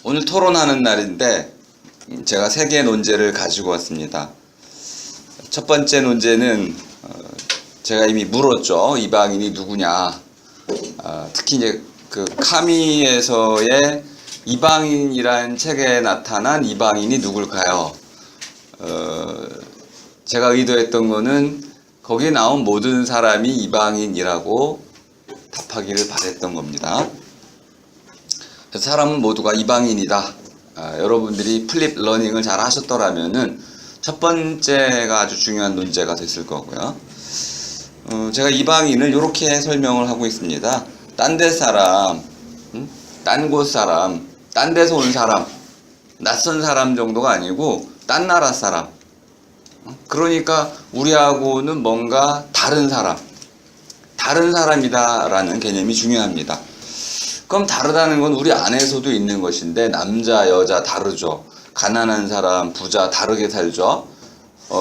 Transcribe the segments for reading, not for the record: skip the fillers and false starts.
오늘 토론하는 날인데 제가 세 개의 논제를 가지고 왔습니다. 첫 번째 논제는 제가 이미 물었죠. 이방인이 누구냐. 특히 이제 그 카미에서의 이방인이란 책에 나타난 이방인이 누굴까요? 제가 의도했던 거는 거기에 나온 모든 사람이 이방인이라고 답하기를 바랬던 겁니다. 그래서 사람은 모두가 이방인이다. 여러분들이 플립 러닝을 잘 하셨더라면은 첫 번째가 아주 중요한 논제가 됐을 거고요. 제가 이방인을 이렇게 설명을 하고 있습니다. 딴 데 사람, 딴 곳 사람, 딴 데서 온 사람, 낯선 사람 정도가 아니고 딴 나라 사람. 그러니까 우리하고는 뭔가 다른 사람이다라는 개념이 중요합니다. 그럼 다르다는 건 우리 안에서도 있는 것인데 남자, 여자 다르죠. 가난한 사람, 부자 다르게 살죠.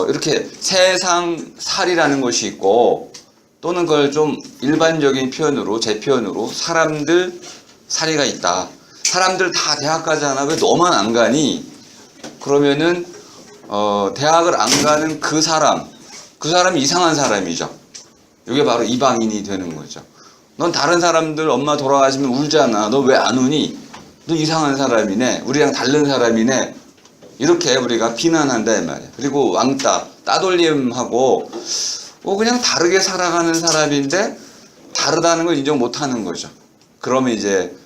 이렇게 세상살이라는 것이 있고 또는 그걸 좀 일반적인 표현으로 제 표현으로 사람들 살이가 있다. 사람들 다 대학 가잖아. 왜 너만 안 가니? 그러면은 대학을 안 가는 그 사람이 이상한 사람이죠. 이게 바로 이방인이 되는 거죠. 넌 다른 사람들 엄마 돌아가시면 울잖아. 너 왜 안 우니? 너 이상한 사람이네. 우리랑 다른 사람이네. 이렇게 우리가 비난한다 이 말이야. 그리고 왕따, 따돌림하고 그냥 다르게 살아가는 사람인데 다르다는 걸 인정 못하는 거죠. 그러면 이제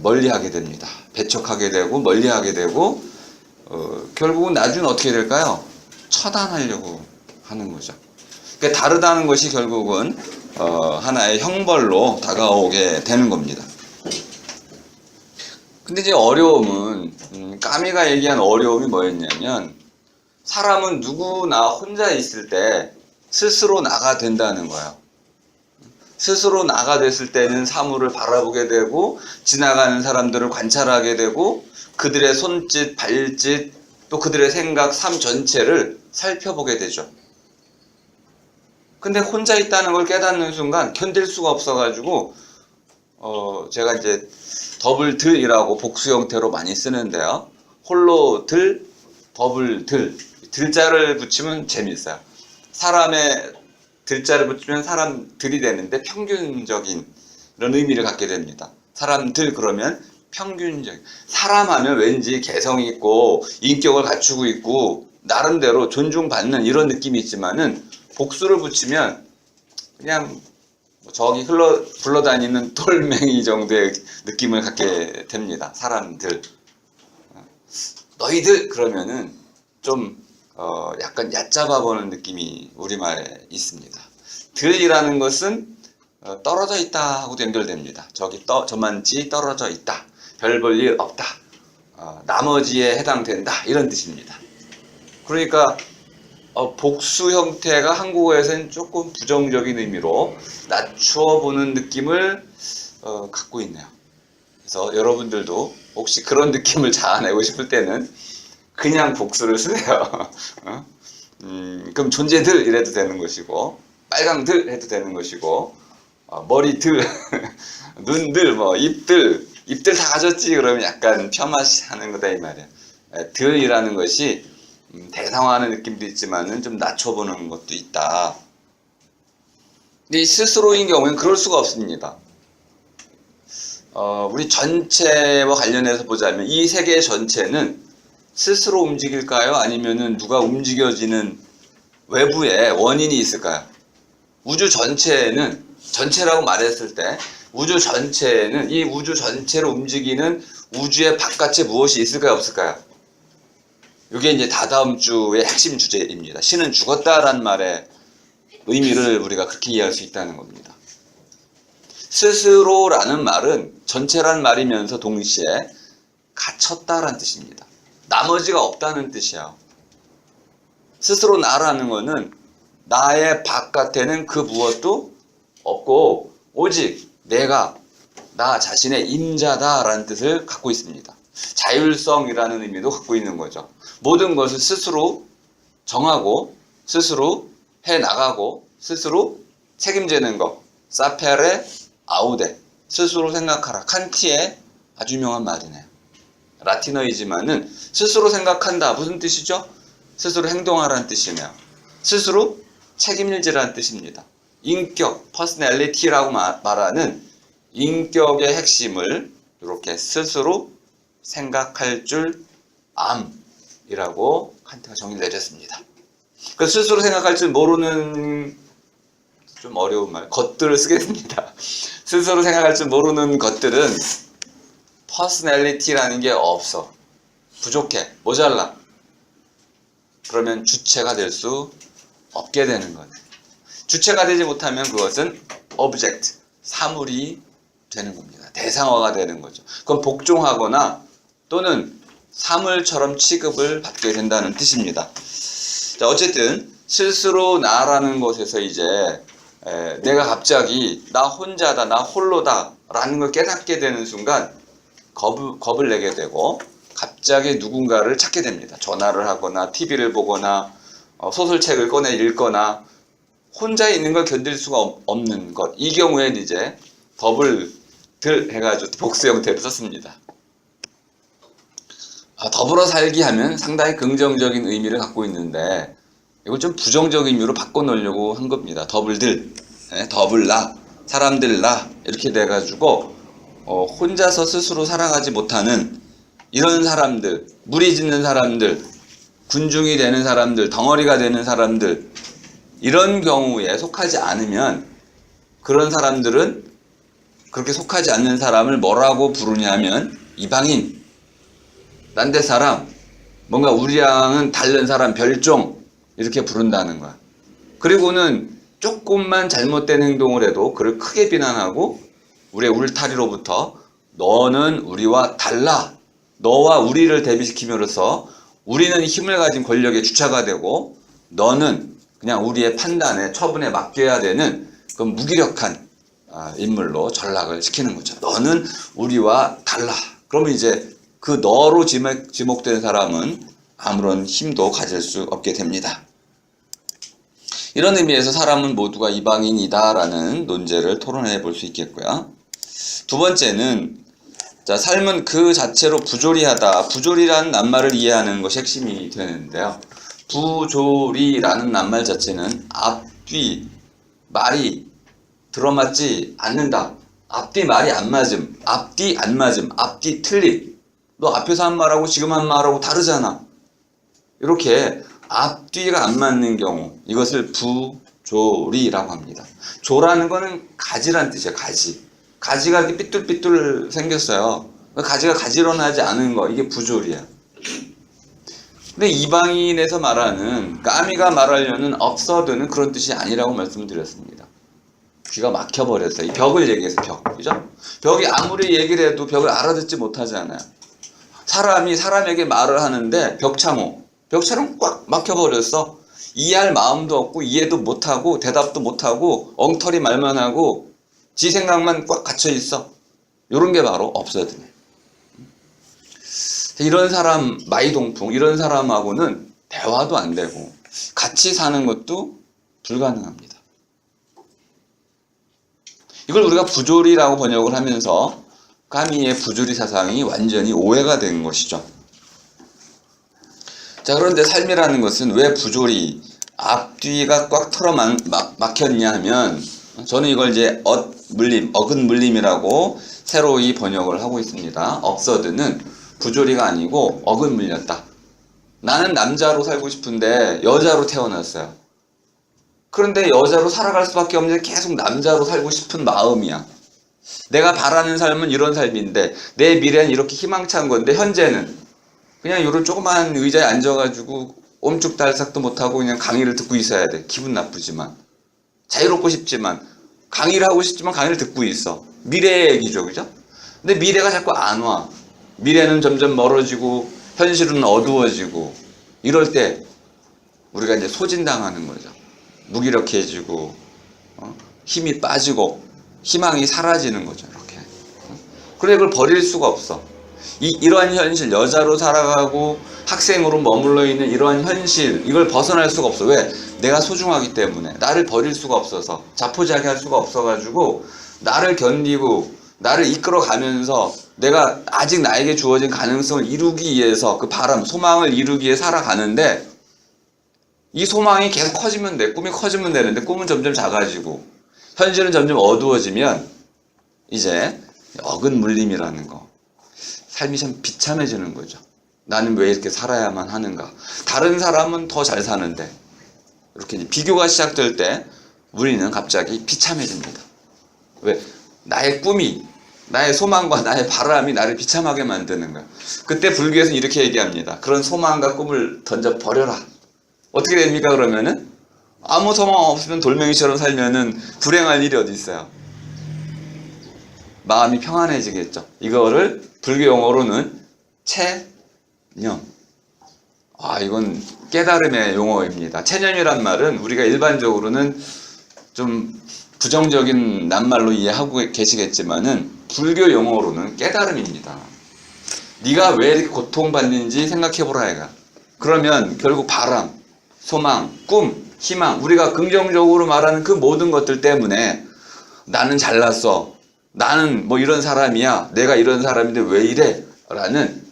멀리하게 됩니다. 배척하게 되고 멀리하게 되고 결국은 나중에 어떻게 될까요? 처단하려고 하는 거죠. 그러니까 다르다는 것이 결국은 하나의 형벌로 다가오게 되는 겁니다. 근데 이제 어려움은 까미가 얘기한 어려움이 뭐였냐면 사람은 누구나 혼자 있을 때 스스로 나가 된다는 거예요. 스스로 나가 됐을 때는 사물을 바라보게 되고 지나가는 사람들을 관찰하게 되고 그들의 손짓, 발짓 또 그들의 생각, 삶 전체를 살펴보게 되죠. 근데 혼자 있다는 걸 깨닫는 순간 견딜 수가 없어가지고 제가 이제 더블 들이라고 복수 형태로 많이 쓰는데요. 홀로 들, 더블 들. 들자를 붙이면 재밌어요. 사람의 들자를 붙이면 사람들이 되는데 평균적인 이런 의미를 갖게 됩니다. 사람들 그러면 평균적인. 사람 하면 왠지 개성 있고 인격을 갖추고 있고 나름대로 존중받는 이런 느낌이 있지만은 복수를 붙이면 그냥 저기 굴러다니는 돌멩이 정도의 느낌을 갖게 됩니다. 사람들. 너희들 그러면은 좀 약간 얕잡아 보는 느낌이 우리말에 있습니다. 들이라는 것은 떨어져 있다 하고도 연결됩니다. 저만치 떨어져 있다. 별 볼 일 없다. 나머지에 해당된다. 이런 뜻입니다. 그러니까 복수 형태가 한국어에서는 조금 부정적인 의미로 낮추어 보는 느낌을 갖고 있네요. 그래서 여러분들도 혹시 그런 느낌을 자아내고 싶을 때는 그냥 복수를 쓰세요. 그럼 존재들 이래도 되는 것이고 빨강들 해도 되는 것이고 머리들, 눈들, 입들 다 가졌지 그러면 약간 폄하하는 거다 이 말이야. 들이라는 것이 대상화하는 느낌도 있지만은 좀 낮춰보는 것도 있다. 근데 스스로인 경우에는 그럴 수가 없습니다. 우리 전체와 관련해서 보자면 이 세계 전체는 스스로 움직일까요? 아니면은 누가 움직여지는 외부에 원인이 있을까요? 우주 전체는 전체라고 말했을 때 우주 전체는 이 우주 전체를 움직이는 우주의 바깥에 무엇이 있을까요? 없을까요? 이게 이제 다다음 주의 핵심 주제입니다. 신은 죽었다라는 말의 의미를 우리가 그렇게 이해할 수 있다는 겁니다. 스스로라는 말은 전체라는 말이면서 동시에 갇혔다라는 뜻입니다. 나머지가 없다는 뜻이야. 스스로 나라는 것은 나의 바깥에는 그 무엇도 없고 오직 내가 나 자신의 임자다라는 뜻을 갖고 있습니다. 자율성이라는 의미도 갖고 있는 거죠. 모든 것을 스스로 정하고 스스로 해나가고 스스로 책임지는 것. 사페레 아우데. 스스로 생각하라. 칸티의 아주 유명한 말이네요. 라틴어이지만은 스스로 생각한다. 무슨 뜻이죠? 스스로 행동하라는 뜻이네요. 스스로 책임질라는 뜻입니다. 인격, 퍼스널리티라고 말하는 인격의 핵심을 이렇게 스스로 생각할 줄 암이라고 칸트가 정의를 내렸습니다. 그 스스로 생각할 줄 모르는, 좀 어려운 말, 것들을 쓰겠습니다. 스스로 생각할 줄 모르는 것들은 퍼스널리티라는 게 없어. 부족해. 모자라. 그러면 주체가 될 수 없게 되는 거예요. 주체가 되지 못하면 그것은 object, 사물이 되는 겁니다. 대상화가 되는 거죠. 그건 복종하거나 또는 사물처럼 취급을 받게 된다는 뜻입니다. 자, 어쨌든 스스로 나라는 것에서 이제 내가 갑자기 나 혼자다, 나 홀로다 라는 걸 깨닫게 되는 순간 겁을 내게 되고 갑자기 누군가를 찾게 됩니다. 전화를 하거나 TV를 보거나 소설책을 꺼내 읽거나 혼자 있는 걸 견딜 수가 없는 것. 이 경우엔 이제 더블 해가지고 복수 형태를 썼습니다. 더불어 살기 하면 상당히 긍정적인 의미를 갖고 있는데 이걸 좀 부정적인 의미로 바꿔놓으려고 한 겁니다. 더블들, 더블나, 사람들나 이렇게 돼가지고 혼자서 스스로 살아가지 못하는 이런 사람들, 무리짓는 사람들, 군중이 되는 사람들, 덩어리가 되는 사람들, 이런 경우에 속하지 않으면 그런 사람들은 그렇게 속하지 않는 사람을 뭐라고 부르냐면 이방인, 딴데 사람, 뭔가 우리랑은 다른 사람, 별종 이렇게 부른다는 거야. 그리고는 조금만 잘못된 행동을 해도 그를 크게 비난하고 우리의 울타리로부터 너는 우리와 달라, 너와 우리를 대비시킴으로써 우리는 힘을 가진 권력의 주체가 되고 너는 그냥 우리의 판단에 처분에 맡겨야 되는 그 무기력한 인물로 전락을 시키는 거죠. 너는 우리와 달라. 그러면 이제 그 너로 지목된 사람은 아무런 힘도 가질 수 없게 됩니다. 이런 의미에서 사람은 모두가 이방인이다라는 논제를 토론해 볼 수 있겠고요. 두 번째는 삶은 그 자체로 부조리하다. 부조리라는 낱말을 이해하는 것이 핵심이 되는데요. 부조리라는 낱말 자체는 앞뒤 말이 들어맞지 않는다. 앞뒤 말이 안 맞음. 앞뒤 안 맞음. 앞뒤 틀림. 너 앞에서 한 말하고 지금 한 말하고 다르잖아. 이렇게 앞뒤가 안 맞는 경우 이것을 부조리라고 합니다. 조라는 거는 가지란 뜻이에요. 가지가 이렇게 삐뚤삐뚤 생겼어요. 가지가 가지런하지 않은 거, 이게 부조리야. 근데 이방인에서 말하는 까미가 말하려는 absurd는 그런 뜻이 아니라고 말씀드렸습니다. 귀가 막혀버렸어요. 이 벽을 얘기해서 벽, 그죠? 벽이 아무리 얘기를 해도 벽을 알아듣지 못하잖아요. 사람이 사람에게 말을 하는데 벽처럼 꽉 막혀버렸어. 이해할 마음도 없고 이해도 못하고 대답도 못하고 엉터리 말만 하고 지 생각만 꽉 갇혀있어. 이런 게 바로 absurd네. 이런 사람, 마이동풍, 이런 사람하고는 대화도 안 되고 같이 사는 것도 불가능합니다. 이걸 우리가 부조리라고 번역을 하면서 까미의 부조리 사상이 완전히 오해가 된 것이죠. 자, 그런데 삶이라는 것은 왜 부조리, 앞뒤가 꽉 막혔냐 하면 저는 이걸 이제 어근 물림이라고 새로이 번역을 하고 있습니다. absurd는 부조리가 아니고 어근 물렸다. 나는 남자로 살고 싶은데 여자로 태어났어요. 그런데 여자로 살아갈 수밖에 없는데 계속 남자로 살고 싶은 마음이야. 내가 바라는 삶은 이런 삶인데 내 미래는 이렇게 희망찬 건데 현재는 그냥 이런 조그만 의자에 앉아가지고 옴쭉달싹도 못하고 그냥 강의를 듣고 있어야 돼. 기분 나쁘지만 자유롭고 싶지만 강의를 하고 싶지만 강의를 듣고 있어. 미래의 얘기죠, 그죠? 근데 미래가 자꾸 안 와. 미래는 점점 멀어지고 현실은 어두워지고 이럴 때 우리가 이제 소진당하는 거죠. 무기력해지고 힘이 빠지고 희망이 사라지는 거죠. 이렇게. 그런데 그걸 버릴 수가 없어. 이러한 현실, 여자로 살아가고 학생으로 머물러 있는 이러한 현실, 이걸 벗어날 수가 없어. 왜? 내가 소중하기 때문에. 나를 버릴 수가 없어서, 자포자기할 수가 없어가지고 나를 견디고 나를 이끌어가면서 내가 아직 나에게 주어진 가능성을 이루기 위해서 그 바람, 소망을 이루기 위해 살아가는데 이 소망이 계속 커지면 돼. 꿈이 커지면 되는데 꿈은 점점 작아지고 현실은 점점 어두워지면 이제 어근 물림이라는 거. 삶이 참 비참해지는 거죠. 나는 왜 이렇게 살아야만 하는가. 다른 사람은 더 잘 사는데 이렇게 비교가 시작될 때 우리는 갑자기 비참해집니다. 왜? 나의 꿈이, 나의 소망과 나의 바람이 나를 비참하게 만드는 거야. 그때 불교에서는 이렇게 얘기합니다. 그런 소망과 꿈을 던져 버려라. 어떻게 됩니까 그러면은? 아무 소망 없으면 돌멩이처럼 살면은 불행할 일이 어디 있어요? 마음이 평안해지겠죠. 이거를 불교 용어로는 체념. 이건 깨달음의 용어입니다. 체념이란 말은 우리가 일반적으로는 좀 부정적인 낱말로 이해하고 계시겠지만은 불교 용어로는 깨달음입니다. 네가 왜 이렇게 고통받는지 생각해보라 이가. 그러면 결국 바람, 소망, 꿈, 희망, 우리가 긍정적으로 말하는 그 모든 것들 때문에 나는 잘났어, 나는 뭐 이런 사람이야, 내가 이런 사람인데 왜 이래? 라는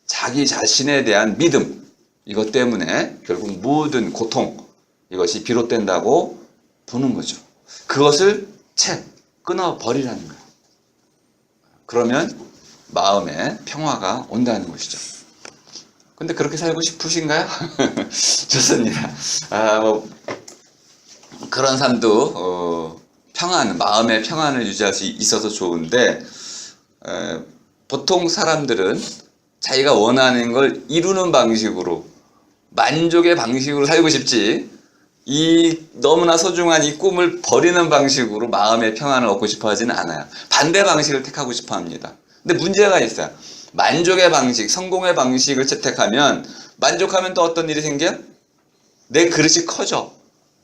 자기 자신에 대한 믿음, 이것 때문에 결국 모든 고통, 이것이 비롯된다고 보는 거죠. 그것을 끊어버리라는 거예요. 그러면 마음에 평화가 온다는 것이죠. 근데 그렇게 살고 싶으신가요? 좋습니다. 그런 삶도 마음의 평안을 유지할 수 있어서 좋은데 보통 사람들은 자기가 원하는 걸 이루는 방식으로 만족의 방식으로 살고 싶지 이 너무나 소중한 이 꿈을 버리는 방식으로 마음의 평안을 얻고 싶어 하지는 않아요. 반대 방식을 택하고 싶어 합니다. 근데 문제가 있어요. 만족의 방식, 성공의 방식을 채택하면 만족하면 또 어떤 일이 생겨요? 내 그릇이 커져.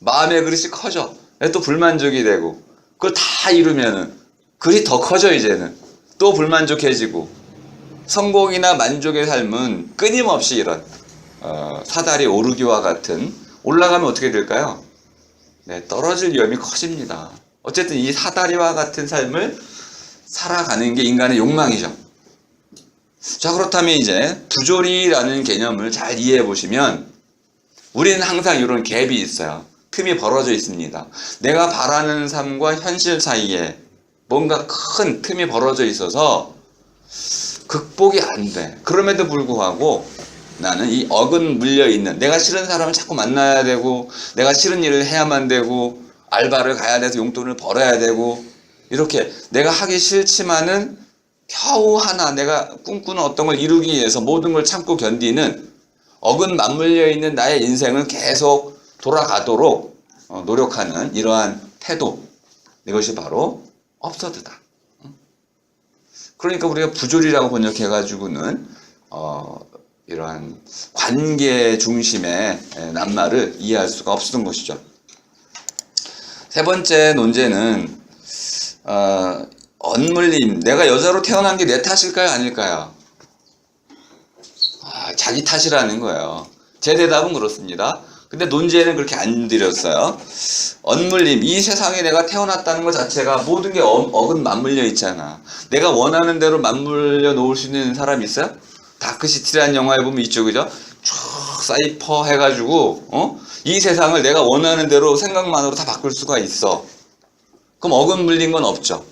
마음의 그릇이 커져. 또 불만족이 되고 그걸 다 이루면은 그릇이 더 커져. 이제는 또 불만족해지고 성공이나 만족의 삶은 끊임없이 이런 사다리 오르기와 같은 올라가면 어떻게 될까요? 네, 떨어질 위험이 커집니다. 어쨌든 이 사다리와 같은 삶을 살아가는 게 인간의 욕망이죠. 자, 그렇다면 이제 부조리라는 개념을 잘 이해해 보시면 우리는 항상 이런 갭이 있어요. 틈이 벌어져 있습니다. 내가 바라는 삶과 현실 사이에 뭔가 큰 틈이 벌어져 있어서 극복이 안 돼. 그럼에도 불구하고 나는 이 어근 물려있는, 내가 싫은 사람을 자꾸 만나야 되고 내가 싫은 일을 해야만 되고 알바를 가야 돼서 용돈을 벌어야 되고 이렇게 내가 하기 싫지만은 겨우 하나 내가 꿈꾸는 어떤 걸 이루기 위해서 모든 걸 참고 견디는 어근 맞물려 있는 나의 인생을 계속 돌아가도록 노력하는 이러한 태도, 이것이 바로 업서드다. 그러니까 우리가 부조리라고 번역해가지고는 이러한 관계 중심의 낱말을 이해할 수가 없었던 것이죠. 세 번째 논제는 언물림, 내가 여자로 태어난 게 내 탓일까요? 아닐까요? 자기 탓이라는 거예요. 제 대답은 그렇습니다. 근데 논제는 그렇게 안 드렸어요. 언물림, 이 세상에 내가 태어났다는 것 자체가 모든 게 어근 맞물려 있잖아. 내가 원하는 대로 맞물려 놓을 수 있는 사람 있어요? 다크시티라는 영화에 보면 있죠, 그죠? 쭉 사이퍼 해가지고 이 세상을 내가 원하는 대로 생각만으로 다 바꿀 수가 있어. 그럼 어근 물린 건 없죠.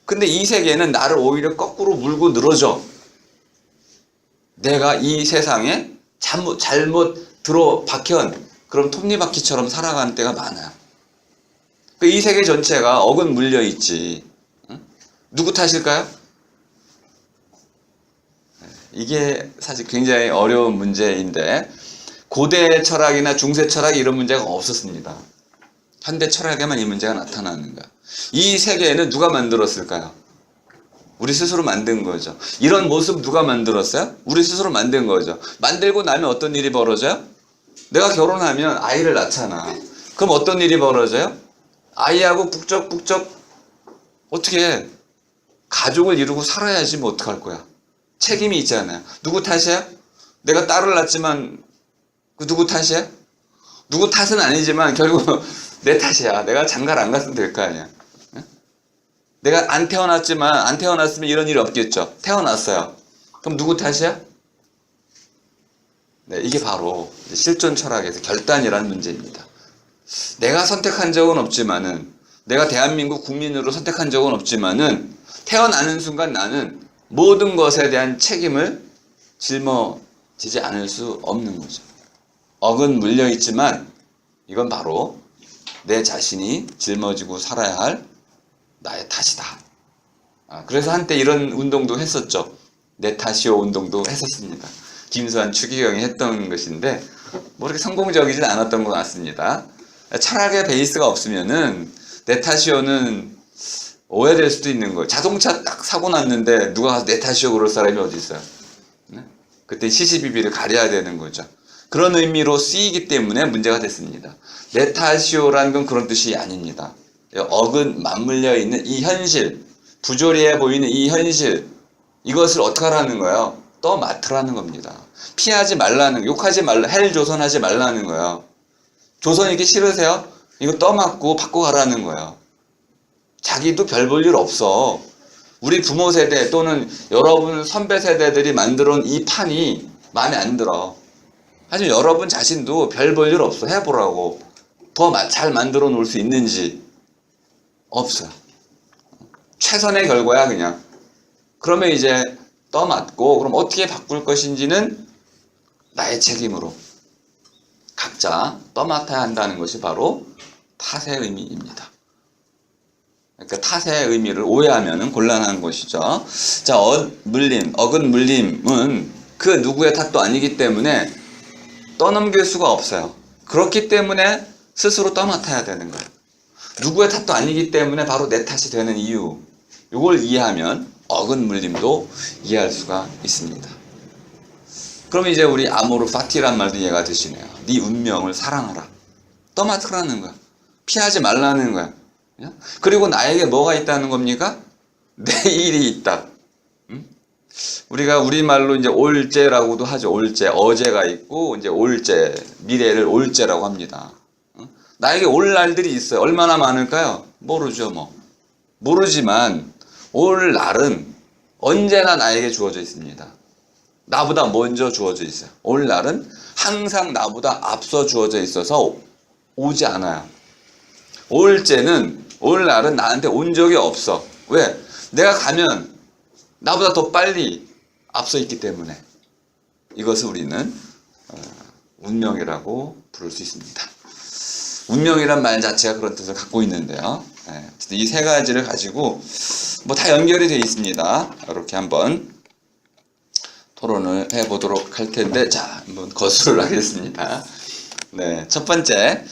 근데 이 세계는 나를 오히려 거꾸로 물고 늘어져. 내가 이 세상에 잘못 들어박힌 그런 톱니바퀴처럼 살아가는 때가 많아요. 이 세계 전체가 어근 물려 있지. 누구 탓일까요? 이게 사실 굉장히 어려운 문제인데 고대 철학이나 중세 철학 이런 문제가 없었습니다. 현대 철학에만 이 문제가 나타나는 거야. 이 세계는 누가 만들었을까요? 우리 스스로 만든 거죠. 이런 모습 누가 만들었어요? 우리 스스로 만든 거죠. 만들고 나면 어떤 일이 벌어져요? 내가 결혼하면 아이를 낳잖아. 그럼 어떤 일이 벌어져요? 아이하고 북적북적 어떻게 해? 가족을 이루고 살아야지 뭐 어떡할 거야. 책임이 있잖아요. 누구 탓이야? 내가 딸을 낳지만 그 누구 탓이야? 누구 탓은 아니지만 결국 내 탓이야. 내가 장가를 안 갔으면 될 거 아니야. 내가 안 태어났으면 이런 일이 없겠죠. 태어났어요. 그럼 누구 탓이야? 네, 이게 바로 실존 철학에서 결단이라는 문제입니다. 내가 선택한 적은 없지만은, 내가 대한민국 국민으로 선택한 적은 없지만은, 태어나는 순간 나는 모든 것에 대한 책임을 짊어지지 않을 수 없는 거죠. 억은 물려있지만 이건 바로 내 자신이 짊어지고 살아야 할 나의 탓이다. 그래서 한때 이런 운동도 했었죠. 내 탓이오 운동도 했었습니다. 김수환, 추기경이 했던 것인데 뭐 그렇게 성공적이진 않았던 것 같습니다. 철학의 베이스가 없으면은 내 탓이오는 오해될 수도 있는 거예요. 자동차 딱 사고 났는데 누가 가서 내 탓이오 그럴 사람이 어디 있어요? 네? 그때 시시비비를 가려야 되는 거죠. 그런 의미로 쓰이기 때문에 문제가 됐습니다. 내 탓이오라는 건 그런 뜻이 아닙니다. 억은 맞물려 있는 이 현실, 부조리해 보이는 이 현실, 이것을 어떻게 하라는 거예요? 떠맡으라는 겁니다. 피하지 말라는, 욕하지 말라, 헬조선하지 말라는 거예요. 조선 이게 싫으세요? 이거 떠맡고 바꿔가라는 거예요. 자기도 별 볼 일 없어. 우리 부모 세대 또는 여러분 선배 세대들이 만들어 온 이 판이 마음에 안 들어. 하지만 여러분 자신도 별 볼 일 없어. 해보라고. 더 잘 만들어 놓을 수 있는지 없어요. 최선의 결과야 그냥. 그러면 이제 떠맡고 그럼 어떻게 바꿀 것인지는 나의 책임으로 각자 떠맡아야 한다는 것이 바로 탓의 의미입니다. 그러니까 탓의 의미를 오해하면 곤란한 것이죠. 자, 억은 물림은 그 누구의 탓도 아니기 때문에 떠넘길 수가 없어요. 그렇기 때문에 스스로 떠맡아야 되는 거예요. 누구의 탓도 아니기 때문에 바로 내 탓이 되는 이유, 이걸 이해하면 억은 물림도 이해할 수가 있습니다. 그럼 이제 우리 아모르 파티란 말도 이해가 되시네요. 네 운명을 사랑하라. 떠맡으라는 거야. 피하지 말라는 거야. 그리고 나에게 뭐가 있다는 겁니까? 내일이 있다. 우리가 우리말로 이제 올재라고도 하죠. 올재, 어제가 있고 이제 올재, 미래를 올재라고 합니다. 나에게 올 날들이 있어요. 얼마나 많을까요? 모르죠, 뭐. 모르지만 올 날은 언제나 나에게 주어져 있습니다. 나보다 먼저 주어져 있어요. 올 날은 항상 나보다 앞서 주어져 있어서 오지 않아요. 올재는, 올 날은 나한테 온 적이 없어. 왜? 내가 가면 나보다 더 빨리 앞서 있기 때문에 이것을 우리는 운명이라고 부를 수 있습니다. 운명이란 말 자체가 그런 뜻을 갖고 있는데요. 이 세 가지를 가지고 뭐 다 연결이 되어 있습니다. 이렇게 한번 토론을 해보도록 할 텐데, 자, 한번 거수를 하겠습니다. 네, 첫 번째,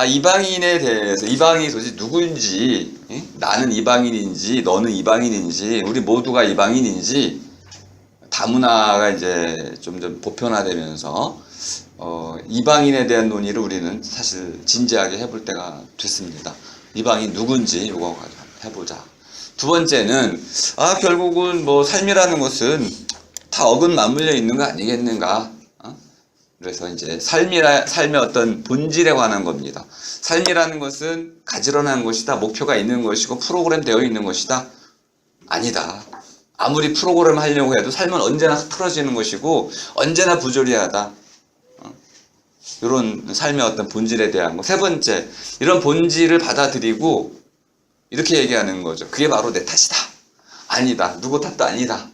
이방인에 대해서, 이방인이 도대체 누구인지, 나는 이방인인지, 너는 이방인인지, 우리 모두가 이방인인지, 다문화가 이제 점점 보편화되면서, 이방인에 대한 논의를 우리는 사실 진지하게 해볼 때가 됐습니다. 이방인 누군지 이거 가지고 해보자. 두 번째는, 결국은 뭐 삶이라는 것은 다 억은 맞물려 있는 거 아니겠는가? 그래서 이제 삶의 어떤 본질에 관한 겁니다. 삶이라는 것은 가지런한 것이다, 목표가 있는 것이고 프로그램 되어 있는 것이다. 아니다. 아무리 프로그램 하려고 해도 삶은 언제나 틀어지는 것이고 언제나 부조리하다. 이런 삶의 어떤 본질에 대한 거. 세 번째, 이런 본질을 받아들이고 이렇게 얘기하는 거죠. 그게 바로 내 탓이다. 아니다. 누구 탓도 아니다.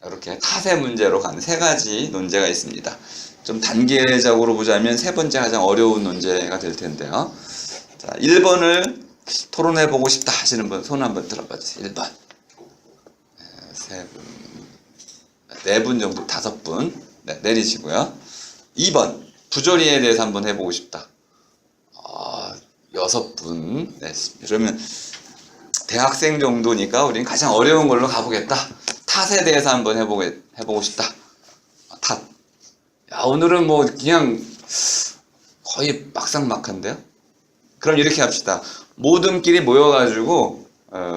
이렇게 탓의 문제로 가는 세 가지 논제가 있습니다. 좀 단계적으로 보자면 세 번째 가장 어려운 논제가 될 텐데요. 자, 1번을 토론해보고 싶다 하시는 분 손 한번 들어봐 주세요. 1번. 세 분, 네 분 정도, 5분. 네, 내리시고요. 2번, 부조리에 대해서 한번 해보고 싶다. 6분. 네, 그러면 대학생 정도니까 우리는 가장 어려운 걸로 가보겠다. 탓에 대해서 한번 해보고 싶다. 탓. 야, 오늘은 뭐 그냥 거의 막상막한데요. 그럼 이렇게 합시다. 모둠끼리 모여가지고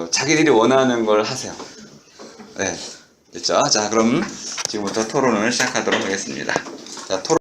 자기들이 원하는 걸 하세요. 네, 됐죠? 자, 그럼 지금부터 토론을 시작하도록 하겠습니다. 자, 토론.